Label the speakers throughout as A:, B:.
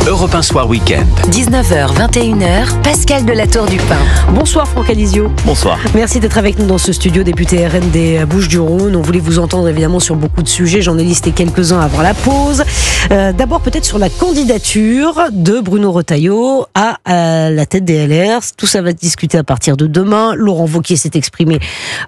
A: Europe 1 Soir Week-end.
B: 19h, 21h, Pascal de la Tour du Pin.
C: Bonsoir Franck Alizio.
D: Bonsoir.
C: Merci d'être avec nous dans ce studio, député RN des Bouches-du-Rhône. On voulait vous entendre évidemment sur beaucoup de sujets. J'en ai listé quelques-uns avant la pause. D'abord peut-être sur la candidature de Bruno Retailleau à la tête des LR. Tout ça va se discuter à partir de demain. Laurent Wauquiez s'est exprimé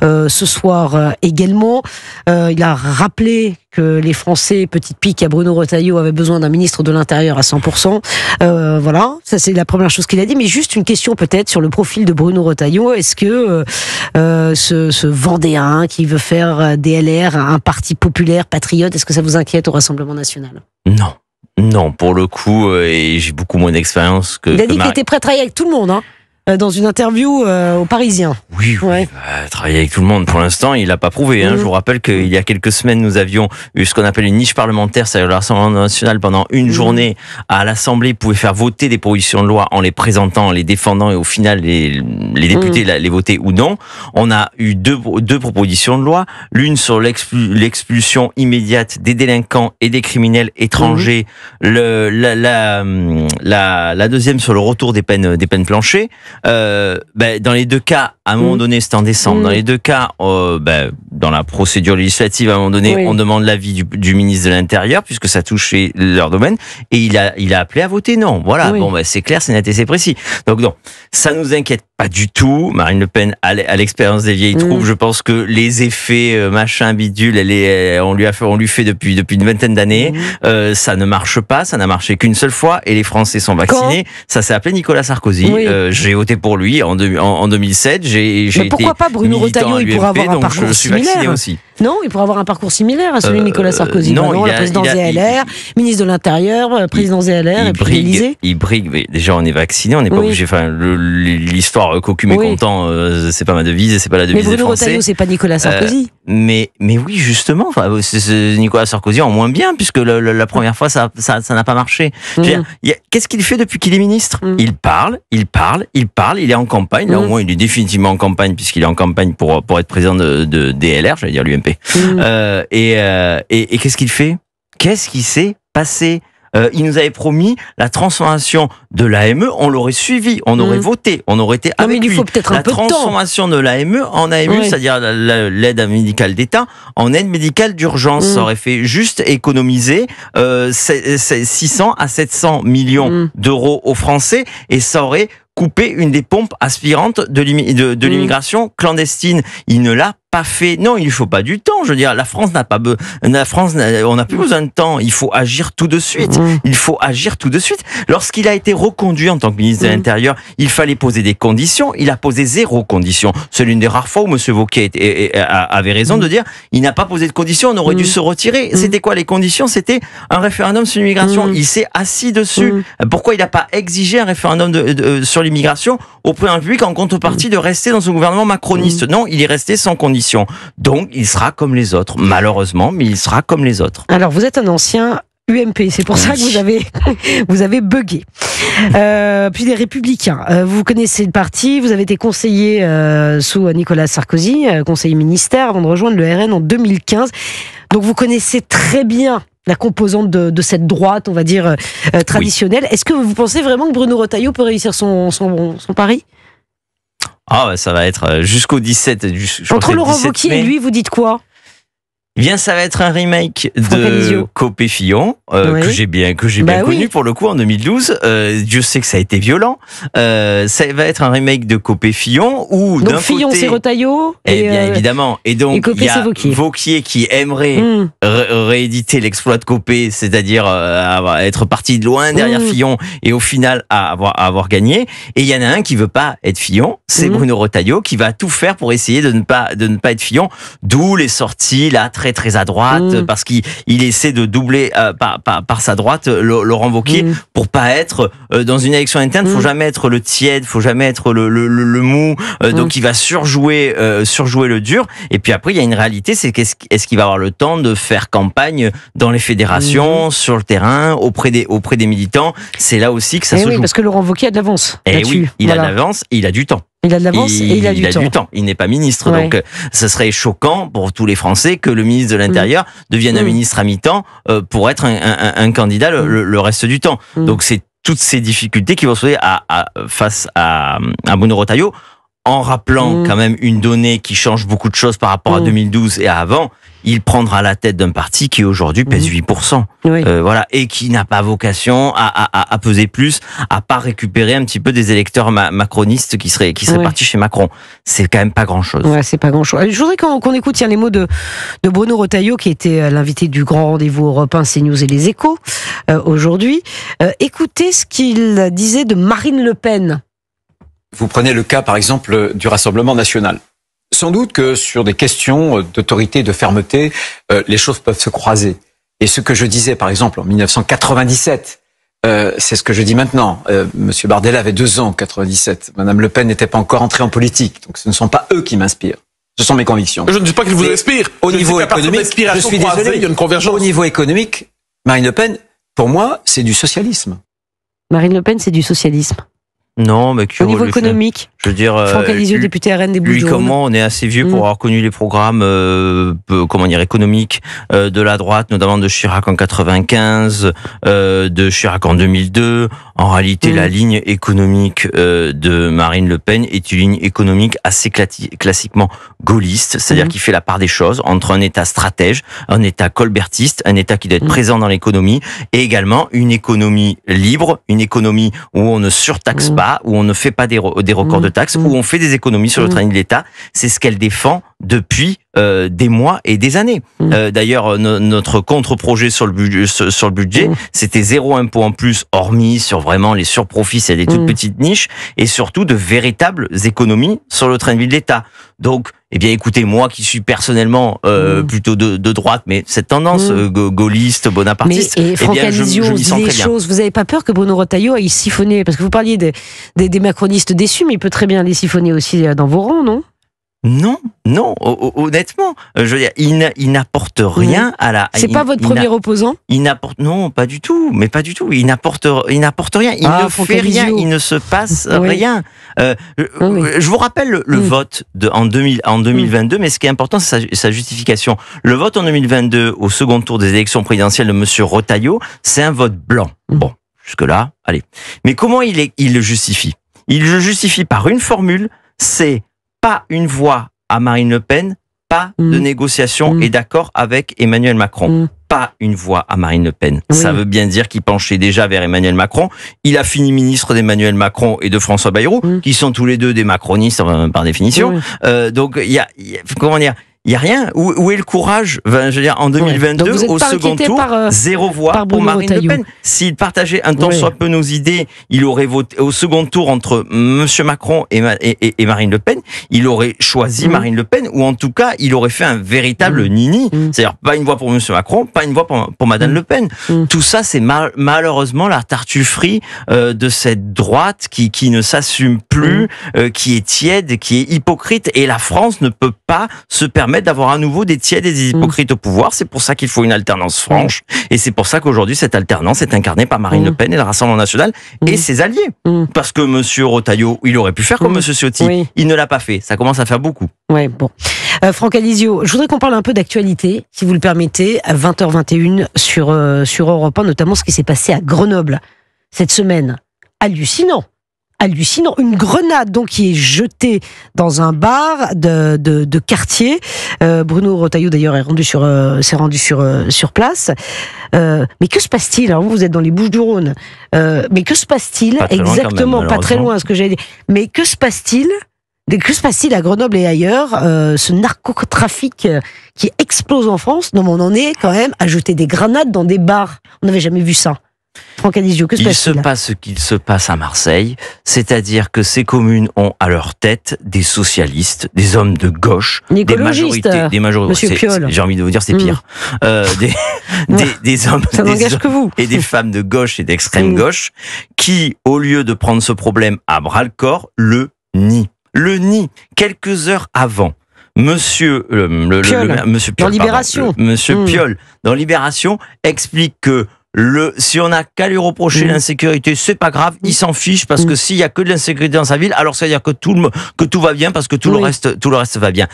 C: ce soir également. Il a rappelé que les Français, petite pique à Bruno Retailleau, avaient besoin d'un ministre de l'Intérieur à 100%. Voilà, ça c'est la première chose qu'il a dit. Mais juste une question peut-être sur le profil de Bruno Retailleau. Est-ce que ce Vendéen qui veut faire des LR un parti populaire, patriote, est-ce que ça vous inquiète au Rassemblement national ?
D: Non, pour le coup, et j'ai beaucoup moins d'expérience que...
C: Il a dit qu'il était prêt à travailler avec tout le monde, hein, dans une interview aux Parisiens.
D: Oui,
C: ouais.
D: Travailler avec tout le monde. Pour l'instant, il n'a pas prouvé. Je vous rappelle qu'il y a quelques semaines, nous avions eu ce qu'on appelle une niche parlementaire, c'est-à-dire le Rassemblement national pendant une journée à l'Assemblée pouvait faire voter des propositions de loi en les présentant, en les défendant, et au final, les députés les votaient ou non. On a eu deux propositions de loi, l'une sur l'expulsion immédiate des délinquants et des criminels étrangers, la deuxième sur le retour des peines planchées. Dans les deux cas, à un moment donné, c'était en décembre. Dans les deux cas, dans la procédure législative, à un moment donné, on demande l'avis du ministre de l'Intérieur, puisque ça touchait leur domaine, et il a appelé à voter non. Voilà, c'est clair, c'est net et c'est précis. Donc non, ça nous inquiète pas du tout. Marine Le Pen a l'expérience des vieilles troupes. Je pense que les effets machin bidule, on lui fait depuis une vingtaine d'années. Ça ne marche pas, ça n'a marché qu'une seule fois, et les Français sont vaccinés. Ça s'est appelé Nicolas Sarkozy. J'ai voté pour lui en 2007. J'ai été
C: pourquoi pas Bruno Retailleau, il pourrait avoir un parcours similaire
D: aussi.
C: Non, il pourrait avoir un parcours similaire à celui de Nicolas Sarkozy.
D: Non,
C: la présidence des LR, ministre de l'Intérieur, présidence des LR, et puis l'Élysée.
D: Il brigue, mais déjà on est vacciné, on n'est pas obligé. Enfin, l'histoire cocu mécontent, c'est pas ma devise, et c'est pas la devise des Français.
C: Mais Bruno Retailleau, c'est pas Nicolas Sarkozy.
D: Mais oui, justement, enfin, c'est Nicolas Sarkozy en moins bien, puisque la première fois ça n'a pas marché. Qu'est-ce qu'il fait depuis qu'il est ministre ? Il parle, il est en campagne. Là au moins il est définitivement en campagne, puisqu'il est en campagne pour être président de DLR, j'allais dire l'UMP. Et qu'est-ce qu'il fait ? Qu'est-ce qui s'est passé ? Il nous avait promis la transformation de l'AME, on l'aurait suivi, on aurait voté, on aurait été avec lui.
C: Il faut peut-être un peu de temps. La
D: transformation de l'AME en AMU, c'est-à-dire l'aide médicale d'État, en aide médicale d'urgence. Ça aurait fait juste économiser 600 à 700 millions d'euros aux Français, et ça aurait coupé une des pompes aspirantes de l'immigration clandestine. Il ne l'a pas fait. Non, il ne faut pas du temps. Je veux dire, la France n'a pas on n'a plus besoin de temps. Il faut agir tout de suite. Il faut agir tout de suite. Lorsqu'il a été reconduit en tant que ministre de l'Intérieur, il fallait poser des conditions. Il a posé 0 condition. C'est l'une des rares fois où M. Wauquiez avait raison de dire il n'a pas posé de conditions, on aurait dû se retirer. C'était quoi les conditions ? C'était un référendum sur l'immigration. Il s'est assis dessus. Pourquoi il n'a pas exigé un référendum sur l'immigration au président public en contrepartie de rester dans son gouvernement macroniste ? Non, il est resté sans condition. Donc, il sera comme les autres, malheureusement, mais il sera comme les autres.
C: Alors, vous êtes un ancien UMP, c'est pour ça que vous avez bugué. Puis les Républicains, vous connaissez le parti, vous avez été conseiller sous Nicolas Sarkozy, conseiller ministère, avant de rejoindre le RN en 2015. Donc, vous connaissez très bien la composante de cette droite, on va dire, traditionnelle. Est-ce que vous pensez vraiment que Bruno Retailleau peut réussir son pari ?
D: Ça va être jusqu'au 17.
C: Entre Laurent Wauquiez et lui, vous dites quoi ?
D: Ça va être un remake de Copé-Fillon, que j'ai bien connu pour le coup en 2012. Dieu sait que ça a été violent. Ça va être un remake de Copé-Fillon où
C: donc Fillon c'est Retailleau
D: bien évidemment. Et donc il y a Wauquiez qui aimerait rééditer l'exploit de Copé, c'est-à-dire être parti de loin derrière Fillon et au final avoir gagné. Et il y en a un qui veut pas être Fillon, c'est Bruno Retailleau, qui va tout faire pour essayer de ne pas être Fillon. D'où les sorties là très à droite, parce qu'il essaie de doubler par sa droite Laurent Wauquiez pour pas être dans une élection interne. Faut jamais être le tiède, faut jamais être le mou. Donc il va surjouer le dur. Et puis après il y a une réalité, c'est est-ce qu'il va avoir le temps de faire campagne dans les fédérations, sur le terrain, auprès des militants. C'est là aussi que ça se joue.
C: Parce que Laurent Wauquiez a de l'avance.
D: Et oui, il a de l'avance, il a du temps.
C: Il a de l'avance et il a du temps.
D: Il n'est pas ministre, donc ce serait choquant pour tous les Français que le ministre de l'Intérieur devienne un ministre à mi-temps pour être un candidat le reste du temps. Donc c'est toutes ces difficultés qui vont se trouver face à Bruno Retailleau, en rappelant quand même une donnée qui change beaucoup de choses par rapport à 2012 et à avant. Il prendra la tête d'un parti qui aujourd'hui pèse 8%. Oui. Voilà, et qui n'a pas vocation à peser plus, à pas récupérer un petit peu des électeurs macronistes qui seraient partis chez Macron. C'est quand même pas grand-chose.
C: Ouais, c'est pas grand-chose. Je voudrais qu'on écoute les mots de Bruno Retailleau, qui était l'invité du grand rendez-vous européen CNews et Les Échos aujourd'hui. Écoutez ce qu'il disait de Marine Le Pen.
A: Vous prenez le cas, par exemple, du Rassemblement national. Sans doute que sur des questions d'autorité, de fermeté, les choses peuvent se croiser. Et ce que je disais, par exemple, en 1997, c'est ce que je dis maintenant. Monsieur Bardella avait 2 ans en 97. Madame Le Pen n'était pas encore entrée en politique. Donc ce ne sont pas eux qui m'inspirent. Ce sont mes convictions.
E: Je ne dis pas qu'ils vous inspirent.
A: Au niveau économique, je suis désolé,
E: il y a une convergence.
A: Au niveau économique, Marine Le Pen, pour moi, c'est du socialisme.
C: Marine Le Pen, c'est du socialisme.
D: Non, mais
C: au niveau économique,
D: je veux dire,
C: Franck Alizio, député RN des Bouches-du-Rhône.
D: Comment on est assez vieux pour avoir connu les programmes, économiques de la droite, notamment de Chirac en 95, de Chirac en 2002. En réalité, la ligne économique de Marine Le Pen est une ligne économique assez classiquement gaulliste, c'est-à-dire qui fait la part des choses entre un État stratège, un État colbertiste, un État qui doit être présent dans l'économie, et également une économie libre, une économie où on ne surtaxe pas, où on ne fait pas des records de taxes, où on fait des économies sur le train de l'État. C'est ce qu'elle défend depuis des mois et des années. D'ailleurs, notre contre-projet sur le budget, c'était 0 impôt en plus, hormis sur vraiment les surprofits, c'est des toutes petites niches, et surtout de véritables économies sur le train de vie de l'État. Donc, eh bien, écoutez, moi qui suis personnellement plutôt de droite, mais cette tendance gaulliste, bonapartiste,
C: mais, Franck Alizio, je m'y sens très bien. Vous n'avez pas peur que Bruno Retailleau aille siphonner, parce que vous parliez des macronistes déçus, mais il peut très bien les siphonner aussi dans vos rangs, non ?
D: Non, honnêtement, je veux dire, il n'apporte rien à la.
C: C'est pas votre premier opposant ?
D: Non, pas du tout, mais pas du tout. Il n'apporte rien, il ne fait rien, il ne se passe rien. Je vous rappelle le vote en 2022, mais ce qui est important, c'est sa justification. Le vote en 2022 au second tour des élections présidentielles de Monsieur Retailleau, c'est un vote blanc. Bon, jusque là, allez. Mais comment il le justifie ? Il le justifie par une formule, c'est pas une voix à Marine Le Pen, pas de négociation et d'accord avec Emmanuel Macron. Pas une voix à Marine Le Pen. Ça veut bien dire qu'il penchait déjà vers Emmanuel Macron. Il a fini ministre d'Emmanuel Macron et de François Bayrou, qui sont tous les deux des macronistes par définition. Donc il y a comment dire, il y a rien. Où est le courage ? Je veux dire, en 2022, au second tour, 0 voix pour Marine Le Pen. S'il partageait un tant soit peu nos idées, il aurait voté au second tour entre Monsieur Macron et Marine Le Pen. Il aurait choisi Marine Le Pen, ou en tout cas, il aurait fait un véritable nini. C'est-à-dire, pas une voix pour Monsieur Macron, pas une voix pour Madame Le Pen. Tout ça, c'est malheureusement la tartufferie de cette droite qui ne s'assume plus, qui est tiède, qui est hypocrite. Et la France ne peut pas se permettre d'avoir à nouveau des tièdes et des hypocrites au pouvoir. C'est pour ça qu'il faut une alternance franche. Et c'est pour ça qu'aujourd'hui, cette alternance est incarnée par Marine Le Pen et le Rassemblement national et ses alliés. Parce que Monsieur Retailleau, il aurait pu faire comme Monsieur Ciotti. Il ne l'a pas fait. Ça commence à faire beaucoup.
C: Ouais, bon. Franck Alizio, je voudrais qu'on parle un peu d'actualité, si vous le permettez, à 20h21 sur Europe 1, notamment ce qui s'est passé à Grenoble cette semaine. Hallucinant. Une grenade donc qui est jetée dans un bar de quartier. Bruno Retailleau d'ailleurs s'est rendu sur place. Mais que se passe-t-il ? Alors vous êtes dans les Bouches-du-Rhône. Mais que se passe-t-il exactement ? Pas très loin, ce que j'allais dire. Mais que se passe-t-il ? Que se passe-t-il à Grenoble et ailleurs ? Ce narcotrafic qui explose en France. Non, mais on en est quand même à jeter des grenades dans des bars. On n'avait jamais vu ça. Franck Alizio, que se passe-t-il ?
D: Il se passe ce qu'il se passe à Marseille, c'est-à-dire que ces communes ont à leur tête des socialistes, des hommes de gauche, des majorités.
C: Monsieur Piolle.
D: J'ai envie de vous dire, c'est pire. Des hommes,
C: ça n'engage que vous.
D: Et des femmes de gauche et d'extrême gauche qui, au lieu de prendre ce problème à bras-le-corps, le nient. Quelques heures avant. Monsieur Piolle,
C: dans Libération.
D: Monsieur Piolle, dans Libération, explique que si on n'a qu'à lui reprocher l'insécurité, c'est pas grave, il s'en fiche parce que s'il y a que de l'insécurité dans sa ville, alors ça veut dire que tout va bien parce que tout le reste va bien.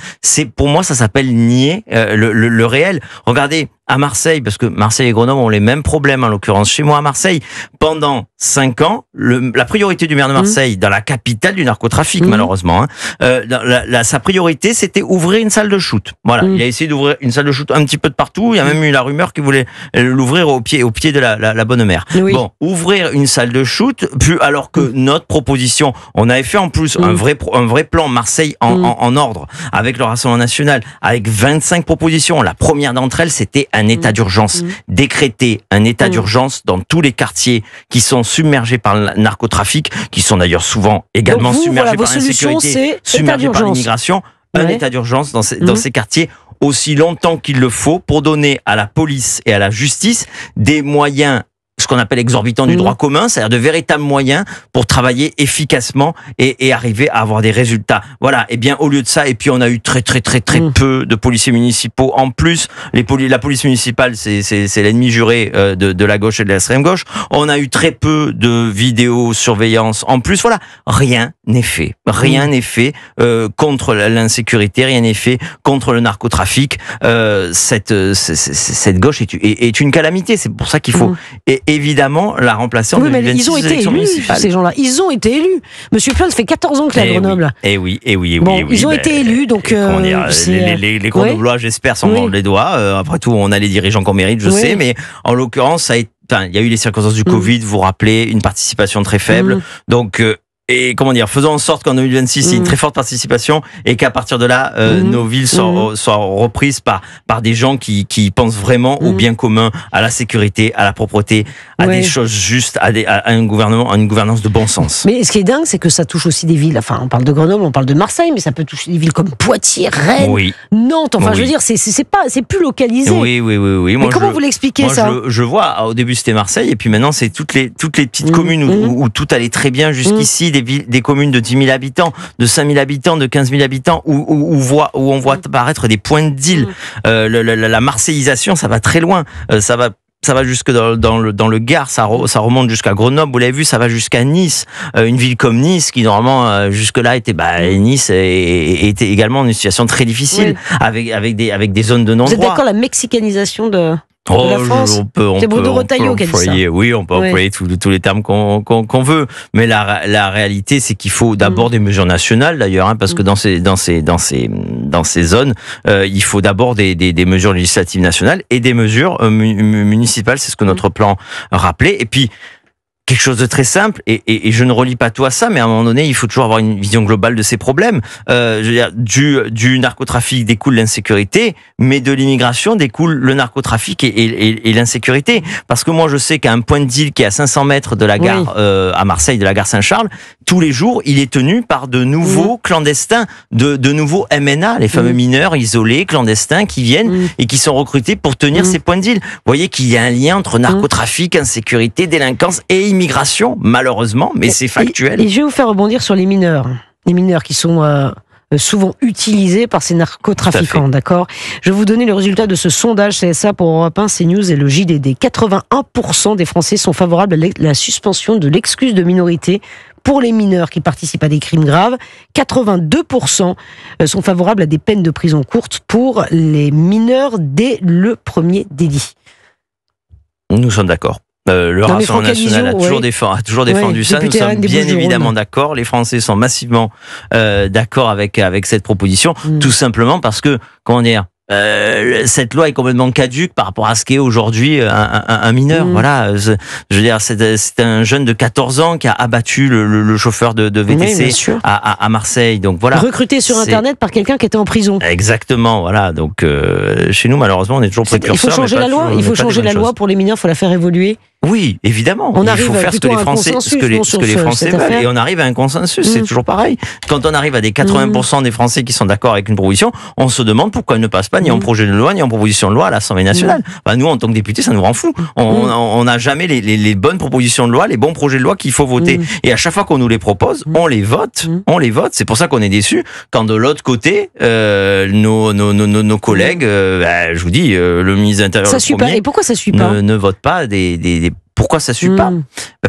D: Pour moi, ça s'appelle nier le réel. Regardez, à Marseille, parce que Marseille et Grenoble ont les mêmes problèmes, en l'occurrence chez moi à Marseille, pendant 5 ans, la priorité du maire de Marseille, dans la capitale du narcotrafic, malheureusement, sa priorité, c'était ouvrir une salle de shoot. Voilà, il a essayé d'ouvrir une salle de shoot un petit peu de partout. Il y a même eu la rumeur qu'il voulait l'ouvrir au pied de la Bonne Mère. Oui. Bon, ouvrir une salle de shoot, alors que notre proposition, on avait fait en plus un vrai plan Marseille en ordre, avec le Rassemblement national, avec 25 propositions. La première d'entre elles, c'était un état d'urgence. Décréter un état d'urgence dans tous les quartiers qui sont submergés par le narcotrafic, qui sont d'ailleurs souvent également submergés par l'insécurité, submergés par l'immigration. Un état d'urgence dans ces quartiers aussi longtemps qu'il le faut pour donner à la police et à la justice des moyens, ce qu'on appelle exorbitants du droit commun, c'est-à-dire de véritables moyens pour travailler efficacement et arriver à avoir des résultats. Voilà. Et bien, au lieu de ça, et puis on a eu très peu de policiers municipaux. En plus, la police municipale, c'est l'ennemi juré de la gauche et de l'extrême gauche. On a eu très peu de vidéosurveillance. En plus, voilà. Rien n'est fait. Rien n'est fait contre l'insécurité. Rien n'est fait contre le narcotrafic. Cette gauche est une calamité. C'est pour ça qu'il faut évidemment la remplacer en 2026.
C: Ils ont été élus, ces gens-là. Ils ont été élus. Monsieur Piolle, ça fait 14 ans qu'il est à Grenoble.
D: Oui.
C: Ils ont été élus, donc...
D: les Grenoblois, j'espère, s'en mordent les doigts. Après tout, on a les dirigeants qu'on mérite, je sais, mais en l'occurrence, il y a eu les circonstances du Covid, vous vous rappelez, une participation très faible. Donc... faisons en sorte qu'en 2026, il y ait une très forte participation et qu'à partir de là, nos villes soient reprises par des gens qui pensent vraiment au bien commun, à la sécurité, à la propreté, à des choses justes, à une gouvernance de bon sens.
C: Mais ce qui est dingue, c'est que ça touche aussi des villes. Enfin, on parle de Grenoble, on parle de Marseille, mais ça peut toucher des villes comme Poitiers, Rennes, Nantes. Enfin, je veux dire, c'est plus localisé.
D: Oui.
C: Mais comment vous l'expliquez ça?
D: Je vois. Au début, c'était Marseille, et puis maintenant, c'est toutes les petites communes où tout allait très bien jusqu'ici. Des communes de 10 000 habitants, de 5 000 habitants, de 15 000 habitants, où on voit apparaître des points de deal. La marseillisation, ça va très loin. Ça va jusque dans le Gard, ça remonte jusqu'à Grenoble, vous l'avez vu, ça va jusqu'à Nice. Une ville comme Nice, qui normalement jusque-là Nice était également dans une situation très difficile, avec des zones de non-droit.
C: Vous êtes d'accord, la mexicanisation de la France? C'est Bruno Retailleau qui a dit ça.
D: Oui, on peut employer tous les termes qu'on veut, mais la réalité, c'est qu'il faut d'abord des mesures nationales, d'ailleurs, parce que dans ces zones, il faut d'abord des mesures législatives nationales et des mesures municipales. C'est ce que notre plan rappelait. Et puis quelque chose de très simple, et je ne relie pas tout à ça, mais à un moment donné, il faut toujours avoir une vision globale de ces problèmes. Je veux dire, du narcotrafic découle l'insécurité, mais de l'immigration découle le narcotrafic et l'insécurité. Parce que moi, je sais qu'à un point de deal qui est à 500 mètres de la gare à Marseille, de la gare Saint-Charles, tous les jours, il est tenu par de nouveaux clandestins, de nouveaux MNA, les fameux mineurs isolés, clandestins, qui viennent et qui sont recrutés pour tenir ces points de deal. Vous voyez qu'il y a un lien entre narcotrafic, insécurité, délinquance et immigration, malheureusement, mais c'est factuel.
C: Et je vais vous faire rebondir sur les mineurs qui sont souvent utilisés par ces narcotrafiquants, d'accord? Je vais vous donner le résultat de ce sondage CSA pour Europe 1, CNews et le JDD. 81% des Français sont favorables à la suspension de l'excuse de minorité pour les mineurs qui participent à des crimes graves. 82% sont favorables à des peines de prison courtes pour les mineurs dès le premier délit.
D: Nous sommes d'accord. Le Rassemblement national a toujours défendu ça. Nous sommes bien évidemment d'accord. Les Français sont massivement d'accord avec cette proposition, tout simplement parce que, cette loi est complètement caduque par rapport à ce qu'est aujourd'hui un mineur. Voilà, je veux dire, c'est un jeune de 14 ans qui a abattu le chauffeur de VTC à Marseille. Donc voilà.
C: Recruté sur Internet par quelqu'un qui était en prison.
D: Exactement. Voilà. Donc chez nous, malheureusement, on est toujours précurseurs.
C: Il faut changer la loi. Il faut changer la loi pour les mineurs. Il faut la faire évoluer.
D: Oui, évidemment. Il faut faire ce que les Français veulent, et on arrive à un consensus. C'est toujours pareil. Quand on arrive à des 80% des Français qui sont d'accord avec une proposition, on se demande pourquoi elle ne passe pas ni en projet de loi ni en proposition de loi à l'Assemblée nationale. Nous, en tant que députés, ça nous rend fous. On n'a jamais les bonnes propositions de loi, les bons projets de loi qu'il faut voter. Et à chaque fois qu'on nous les propose, on les vote. C'est pour ça qu'on est déçus quand de l'autre côté, nos collègues, je vous dis, le ministre de l'Intérieur,
C: ça suit pas. Et pourquoi ça suit pas?
D: Ne vote pas Pourquoi ça suit pas?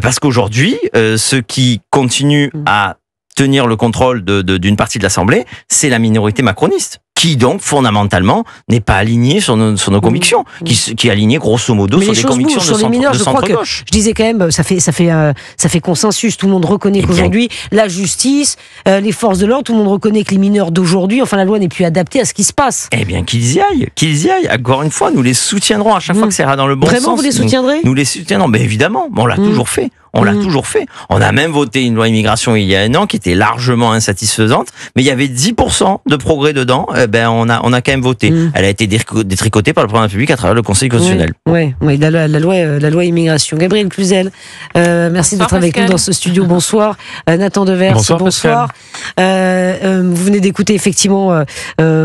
D: Parce qu'aujourd'hui, ceux qui continuent à tenir le contrôle d'une partie de l'Assemblée, c'est la minorité macroniste. qui donc fondamentalement n'est pas aligné sur nos convictions, qui est aligné grosso modo sur des convictions
C: sur les mineurs,
D: de
C: je crois que
D: centre-gauche.
C: je disais quand même, ça fait consensus. Tout le monde reconnaît qu'aujourd'hui, la justice, les forces de l'ordre, tout le monde reconnaît que les mineurs d'aujourd'hui, enfin la loi n'est plus adaptée à ce qui se passe.
D: Eh bien qu'ils y aillent. Encore une fois, nous les soutiendrons à chaque fois que ça ira dans le bon sens.
C: Vraiment, vous les soutiendrez ?
D: Nous les soutiendrons, mais évidemment, on l'a toujours fait. On l'a toujours fait. On a même voté une loi immigration il y a un an qui était largement insatisfaisante, mais il y avait 10% de progrès dedans. On a quand même voté. Elle a été détricotée par le président de la République à travers le Conseil constitutionnel.
C: Oui, la loi immigration. Gabriel Cluzel, merci d'être avec nous dans ce studio. Bonsoir. Nathan Devers, bonsoir. Vous venez d'écouter effectivement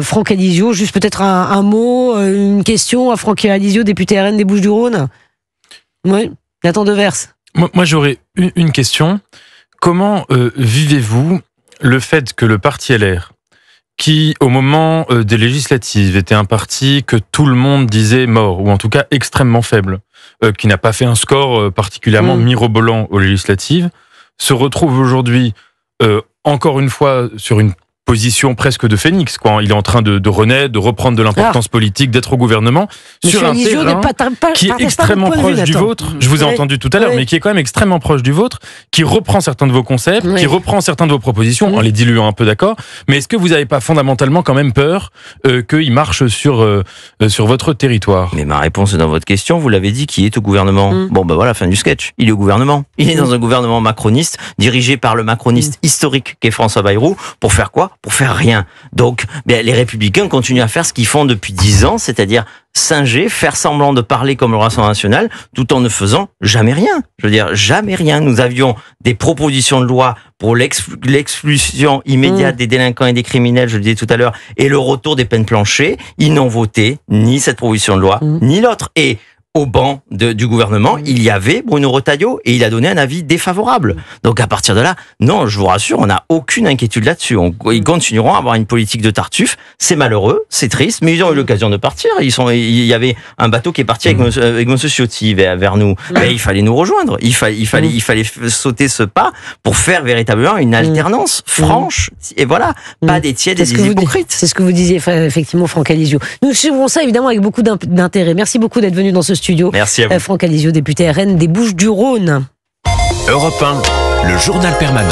C: Franck Alizio. Juste peut-être un mot, une question à Franck Alizio, député RN des Bouches-du-Rhône. Oui, Nathan Devers.
E: Moi, j'aurais une question. Comment vivez-vous le fait que le parti LR, qui au moment des législatives était un parti que tout le monde disait mort, ou en tout cas extrêmement faible, qui n'a pas fait un score particulièrement mirobolant aux législatives, se retrouve aujourd'hui encore une fois sur une position presque de phénix, quoi. Il est en train de renaître, de reprendre de l'importance politique, d'être au gouvernement, sur un terrain qui est extrêmement proche du vôtre. Je vous ai entendu tout à l'heure, mais qui est quand même extrêmement proche du vôtre, qui reprend certains de vos concepts, qui reprend certains de vos propositions, en les diluant un peu, d'accord. Mais est-ce que vous n'avez pas fondamentalement quand même peur qu'il marche sur votre territoire ?
D: Mais ma réponse est dans votre question. Vous l'avez dit, qui est au gouvernement ? Bon, voilà, fin du sketch. Il est au gouvernement. Il est dans un gouvernement macroniste, dirigé par le macroniste historique qu'est François Bayrou. Pour faire quoi ? Pour faire rien. Donc, les Républicains continuent à faire ce qu'ils font depuis 10 ans, c'est-à-dire singer, faire semblant de parler comme le Rassemblement national, tout en ne faisant jamais rien. Je veux dire, jamais rien. Nous avions des propositions de loi pour l'expulsion immédiate des délinquants et des criminels, je le disais tout à l'heure, et le retour des peines planchées. Ils n'ont voté ni cette proposition de loi, ni l'autre. Et au banc du gouvernement, il y avait Bruno Retailleau et il a donné un avis défavorable. Donc à partir de là, non, je vous rassure, on n'a aucune inquiétude là-dessus. Ils continueront à avoir une politique de Tartuffe. C'est malheureux, c'est triste, mais ils ont eu l'occasion de partir. Il y avait un bateau qui est parti avec monsieur Ciotti vers nous. Mais il fallait nous rejoindre. Il fallait sauter ce pas pour faire véritablement une alternance franche. Et voilà, pas des tièdes et des hypocrites.
C: C'est ce que vous disiez effectivement, Franck Alizio. Nous suivrons ça évidemment avec beaucoup d'intérêt. Merci beaucoup d'être venu dans ce studio.
D: Merci à vous.
C: Franck Alizio, député RN des Bouches-du-Rhône.
F: Europe 1, le journal permanent.